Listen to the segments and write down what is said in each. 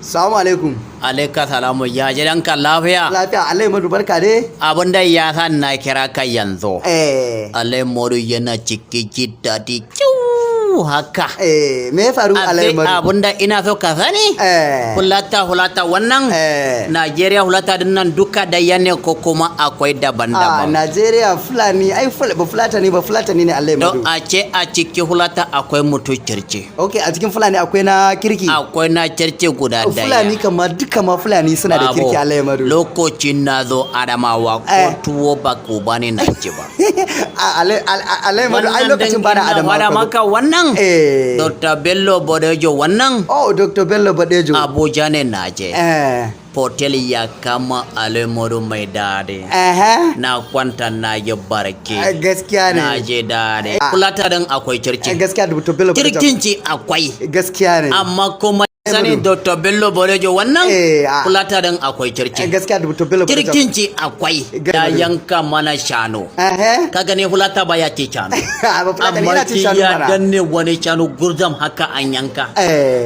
Salamu alaikum. Alaika salamu ya jiranka lafiya. Lafiya Alai Madu barka dai. Abin da ya sa na kira ka yanzu. Alai Madu yana ciki ji daɗi kyau haka. Me ya faru Alai Madu? Abin da ina so ka sani. Hulata wannan. Najeriya hulata din nan duka da yane ko kuma akwai daban-daban. Najeriya Fulani ai ba Fulatani ne Alai Madu. Don a ce a ciki hulata akwai mutu kirki. Okay, a cikin Fulani akwai na kirki. Akwai na kirki guda daya. Fulani kamar duka ma Fulani suna da kirki Alai Madu. Lokacin na zo Adamawa ko tuwo ba ko ba ne na ci ba. Alai Madu ai lokacin bana Adamawa. Wala maka wannan? Dr. Bello Bodejo wannan? Oh, Dr. Bello Bodejo. Abuja ne na je. Hotel ya kama Alai Madu mai daɗi. Na kwanta na yi barke. Gaskiya ne. Na je daɗi. Fulatanin akwai kirki. Gaskiya Dr. Bello Bodejo. Kirkin ci akwai. Gaskiya ne. Amma kuma sani Dr. Bello Bodejo wannan Fulatanin akwai kirki. Gaskiya Dr. Bello Bodejo. Kirkin ci akwai. Ya yanka mana shanu. Ka gani Fulata ba ya ce shanu. Amma ki ya danne wani shanu gurzam haka an yanka.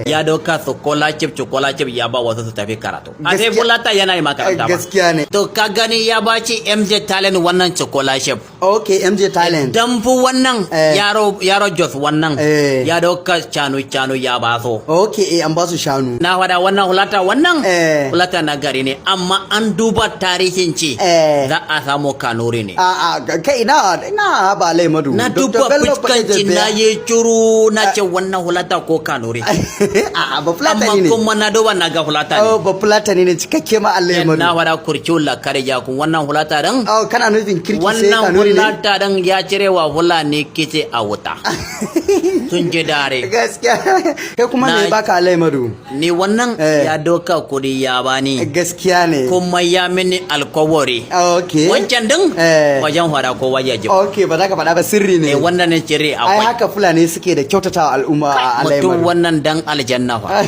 Ya dauka chocolate chip ya ba wasu su tafi karatu. A sai Fulata yana yi makaranta ba. Gaskiya ne. To ka gani ya baci MJ Talent wannan chocolate chip. Okay, MJ Talent. Damfu wannan yaro Jos wannan ya dauka shanu ya ba so. Okay, an ba su shanu. Na wada wannan hulata na gari ne amma an duba tarihin ci za a samu kanuri ne. Kai na ba Alai Madu. Na duba fuskanci na yi curu na ce wannan hulata ko kanuri. Ba Fulatani ne. Amma kuma na duba na ga hulata ne. Ba Fulatani ne cikakke ma Alai Madu. Na wada kurciun la kare ya kun wannan hulata dan. Kana nufin kirki sai kanuri ne. Wannan hulata dan ya cire wa Fulani kice a wuta. Sun je dare. Gaskiya. Kai kuma me baka Alai Madu? Ni wannan ya doka kudi ya bani. Gaskiya ne. Kuma ya mini alkawari. Okay. Wancan din wajen fara ko waje ji. Okay, ba za ka faɗa ba sirri ne. Wannan ne sirri akwai. Ai haka Fulani suke da kyautatawa al'umma a Alai Madu. Mutum wannan dan aljanna fa.